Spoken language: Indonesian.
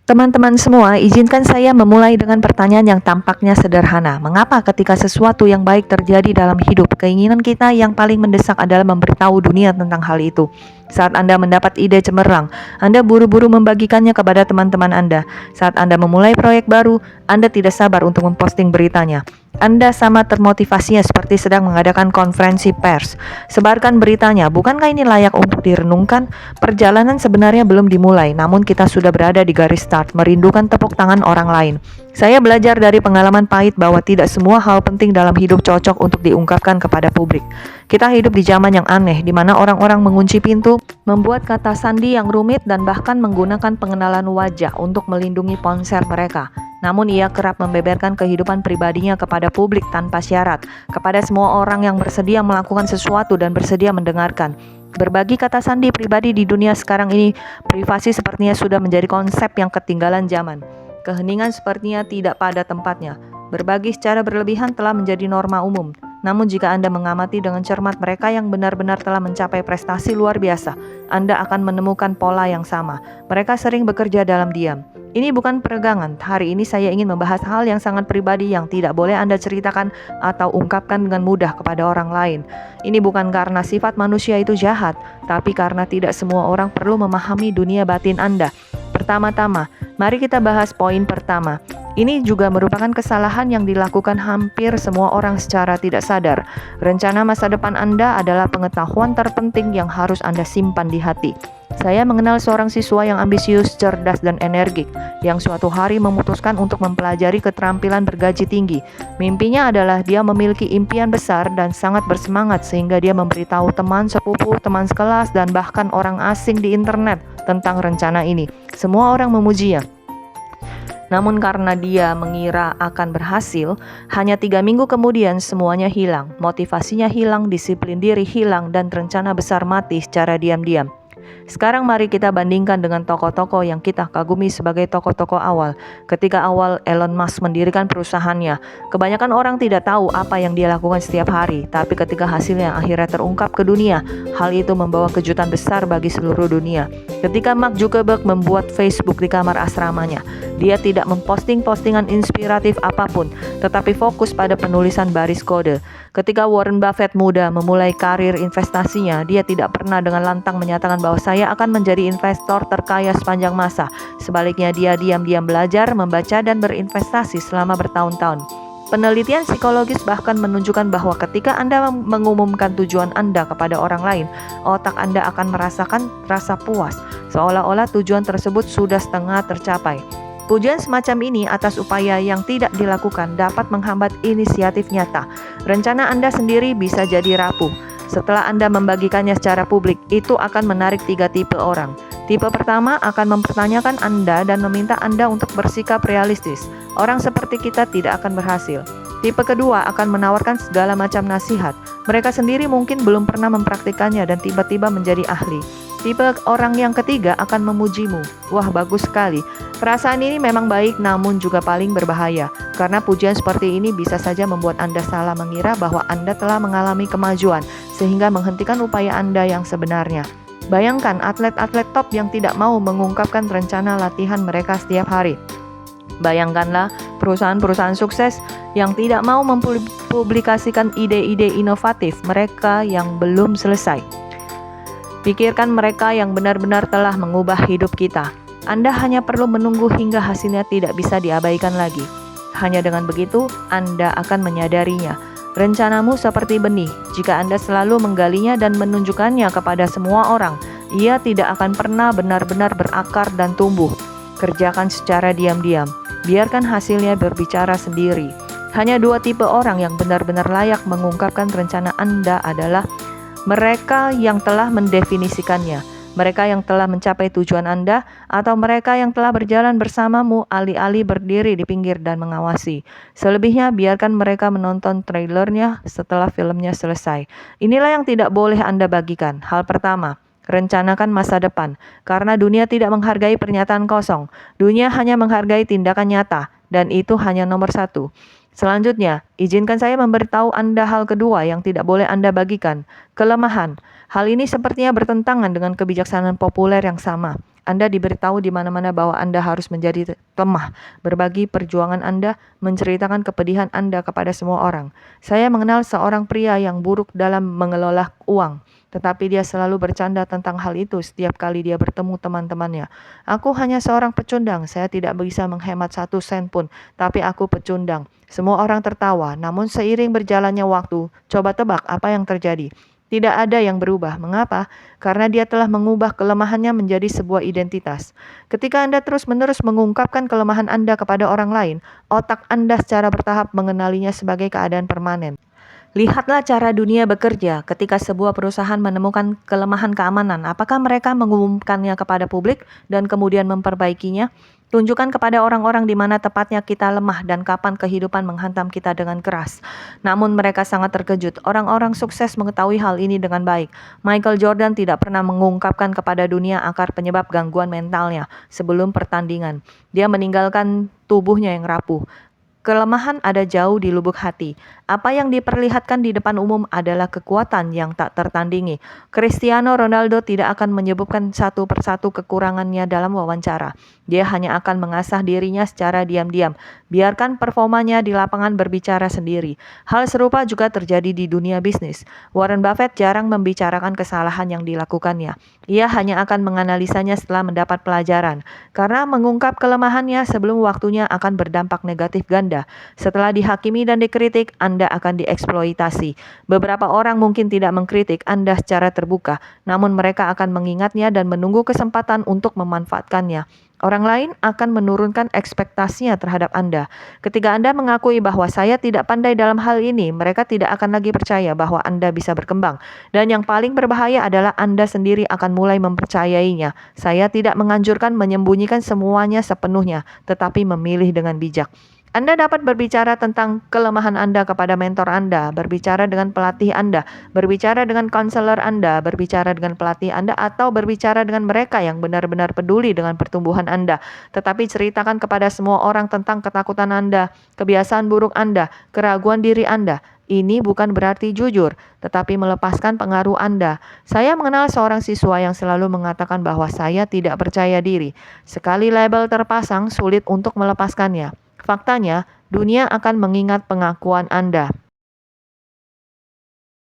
Teman-teman semua, izinkan saya memulai dengan pertanyaan yang tampaknya sederhana. Mengapa ketika sesuatu yang baik terjadi dalam hidup, keinginan kita yang paling mendesak adalah memberitahu dunia tentang hal itu? Saat Anda mendapat ide cemerlang, Anda buru-buru membagikannya kepada teman-teman Anda. Saat Anda memulai proyek baru, Anda tidak sabar untuk memposting beritanya. Anda sama termotivasinya seperti sedang mengadakan konferensi pers. Sebarkan beritanya, bukankah ini layak untuk direnungkan? Perjalanan sebenarnya belum dimulai, namun kita sudah berada di garis start, merindukan tepuk tangan orang lain. Saya belajar dari pengalaman pahit bahwa tidak semua hal penting dalam hidup cocok untuk diungkapkan kepada publik. Kita hidup di zaman yang aneh, di mana orang-orang mengunci pintu, membuat kata sandi yang rumit, dan bahkan menggunakan pengenalan wajah untuk melindungi ponsel mereka. Namun ia kerap membeberkan kehidupan pribadinya kepada publik tanpa syarat, kepada semua orang yang bersedia melakukan sesuatu dan bersedia mendengarkan. Berbagi kata sandi pribadi di dunia sekarang ini, privasi sepertinya sudah menjadi konsep yang ketinggalan zaman. Keheningan sepertinya tidak pada tempatnya. Berbagi secara berlebihan telah menjadi norma umum. Namun jika Anda mengamati dengan cermat mereka yang benar-benar telah mencapai prestasi luar biasa, Anda akan menemukan pola yang sama. Mereka sering bekerja dalam diam. Ini bukan peregangan. Hari ini saya ingin membahas hal yang sangat pribadi yang tidak boleh Anda ceritakan atau ungkapkan dengan mudah kepada orang lain. Ini bukan karena sifat manusia itu jahat, tapi karena tidak semua orang perlu memahami dunia batin Anda. Pertama-tama, mari kita bahas poin pertama. Ini juga merupakan kesalahan yang dilakukan hampir semua orang secara tidak sadar. Rencana masa depan Anda adalah pengetahuan terpenting yang harus Anda simpan di hati. Saya mengenal seorang siswa yang ambisius, cerdas, dan energik, yang suatu hari memutuskan untuk mempelajari keterampilan bergaji tinggi. Mimpinya adalah dia memiliki impian besar dan sangat bersemangat sehingga dia memberitahu teman sepupu, teman sekelas, dan bahkan orang asing di internet tentang rencana ini. Semua orang memujinya. Namun karena dia mengira akan berhasil, hanya 3 minggu kemudian semuanya hilang. Motivasinya hilang, disiplin diri hilang, dan rencana besar mati secara diam-diam. Sekarang mari kita bandingkan dengan tokoh-tokoh yang kita kagumi sebagai tokoh-tokoh awal. Ketika awal Elon Musk mendirikan perusahaannya, kebanyakan orang tidak tahu apa yang dia lakukan setiap hari. Tapi ketika hasilnya akhirnya terungkap ke dunia, hal itu membawa kejutan besar bagi seluruh dunia. Ketika Mark Zuckerberg membuat Facebook di kamar asramanya, dia tidak memposting postingan inspiratif apapun, tetapi fokus pada penulisan baris kode. Ketika Warren Buffett muda memulai karir investasinya, dia tidak pernah dengan lantang menyatakan bahwa saya akan menjadi investor terkaya sepanjang masa. Sebaliknya, dia diam-diam belajar, membaca, dan berinvestasi selama bertahun-tahun. Penelitian psikologis bahkan menunjukkan bahwa ketika Anda mengumumkan tujuan Anda kepada orang lain, otak Anda akan merasakan rasa puas, seolah-olah tujuan tersebut sudah setengah tercapai. Pujian semacam ini atas upaya yang tidak dilakukan dapat menghambat inisiatif nyata. Rencana Anda sendiri bisa jadi rapuh. Setelah Anda membagikannya secara publik, itu akan menarik 3 tipe orang. Tipe pertama akan mempertanyakan Anda dan meminta Anda untuk bersikap realistis. Orang seperti kita tidak akan berhasil. Tipe kedua akan menawarkan segala macam nasihat. Mereka sendiri mungkin belum pernah mempraktikannya dan tiba-tiba menjadi ahli. Tipe orang yang ketiga akan memujimu. Wah, bagus sekali. Perasaan ini memang baik namun juga paling berbahaya. Karena pujian seperti ini bisa saja membuat Anda salah mengira bahwa Anda telah mengalami kemajuan, sehingga menghentikan upaya Anda yang sebenarnya. Bayangkan atlet-atlet top yang tidak mau mengungkapkan rencana latihan mereka setiap hari. Bayangkanlah perusahaan-perusahaan sukses yang tidak mau mempublikasikan ide-ide inovatif mereka yang belum selesai. Pikirkan mereka yang benar-benar telah mengubah hidup kita. Anda hanya perlu menunggu hingga hasilnya tidak bisa diabaikan lagi. Hanya dengan begitu, Anda akan menyadarinya. Rencanamu seperti benih. Jika Anda selalu menggalinya dan menunjukkannya kepada semua orang, ia tidak akan pernah benar-benar berakar dan tumbuh. Kerjakan secara diam-diam. Biarkan hasilnya berbicara sendiri. Hanya 2 tipe orang yang benar-benar layak mengungkapkan rencana Anda adalah mereka yang telah mendefinisikannya, mereka yang telah mencapai tujuan Anda, atau mereka yang telah berjalan bersamamu alih-alih berdiri di pinggir dan mengawasi. Selebihnya biarkan mereka menonton trailernya setelah filmnya selesai. Inilah yang tidak boleh Anda bagikan. Hal pertama, rencanakan masa depan. Karena dunia tidak menghargai pernyataan kosong. Dunia hanya menghargai tindakan nyata, dan itu hanya nomor 1. Selanjutnya, izinkan saya memberitahu Anda hal kedua yang tidak boleh Anda bagikan, kelemahan. Hal ini sepertinya bertentangan dengan kebijaksanaan populer yang sama. Anda diberitahu di mana-mana bahwa Anda harus menjadi lemah, berbagi perjuangan Anda, menceritakan kepedihan Anda kepada semua orang. Saya mengenal seorang pria yang buruk dalam mengelola uang, tetapi dia selalu bercanda tentang hal itu setiap kali dia bertemu teman-temannya. Aku hanya seorang pecundang, saya tidak bisa menghemat 1 sen pun, tapi aku pecundang. Semua orang tertawa, namun seiring berjalannya waktu, coba tebak apa yang terjadi. Tidak ada yang berubah. Mengapa? Karena dia telah mengubah kelemahannya menjadi sebuah identitas. Ketika Anda terus-menerus mengungkapkan kelemahan Anda kepada orang lain, otak Anda secara bertahap mengenalinya sebagai keadaan permanen. Lihatlah cara dunia bekerja ketika sebuah perusahaan menemukan kelemahan keamanan. Apakah mereka mengumumkannya kepada publik dan kemudian memperbaikinya? Tunjukkan kepada orang-orang di mana tepatnya kita lemah dan kapan kehidupan menghantam kita dengan keras. Namun mereka sangat terkejut. Orang-orang sukses mengetahui hal ini dengan baik. Michael Jordan tidak pernah mengungkapkan kepada dunia akar penyebab gangguan mentalnya sebelum pertandingan. Dia meninggalkan tubuhnya yang rapuh. Kelemahan ada jauh di lubuk hati. Apa yang diperlihatkan di depan umum adalah kekuatan yang tak tertandingi. Cristiano Ronaldo tidak akan menyebutkan satu persatu kekurangannya dalam wawancara. Dia hanya akan mengasah dirinya secara diam-diam. Biarkan performanya di lapangan berbicara sendiri. Hal serupa juga terjadi di dunia bisnis. Warren Buffett jarang membicarakan kesalahan yang dilakukannya. Ia hanya akan menganalisanya setelah mendapat pelajaran. Karena mengungkap kelemahannya sebelum waktunya akan berdampak negatif ganda. Setelah dihakimi dan dikritik, Anda akan dieksploitasi. Beberapa orang mungkin tidak mengkritik Anda secara terbuka, namun mereka akan mengingatnya dan menunggu kesempatan untuk memanfaatkannya. Orang lain akan menurunkan ekspektasinya terhadap Anda. Ketika Anda mengakui bahwa saya tidak pandai dalam hal ini, mereka tidak akan lagi percaya bahwa Anda bisa berkembang. Dan yang paling berbahaya adalah Anda sendiri akan mulai mempercayainya. Saya tidak menganjurkan menyembunyikan semuanya sepenuhnya, tetapi memilih dengan bijak. Anda dapat berbicara tentang kelemahan Anda kepada mentor Anda, berbicara dengan pelatih Anda, berbicara dengan konselor Anda, berbicara dengan pelatih Anda, atau berbicara dengan mereka yang benar-benar peduli dengan pertumbuhan Anda. Tetapi ceritakan kepada semua orang tentang ketakutan Anda, kebiasaan buruk Anda, keraguan diri Anda. Ini bukan berarti jujur, tetapi melepaskan pengaruh Anda. Saya mengenal seorang siswa yang selalu mengatakan bahwa saya tidak percaya diri. Sekali label terpasang, sulit untuk melepaskannya. Faktanya, dunia akan mengingat pengakuan Anda.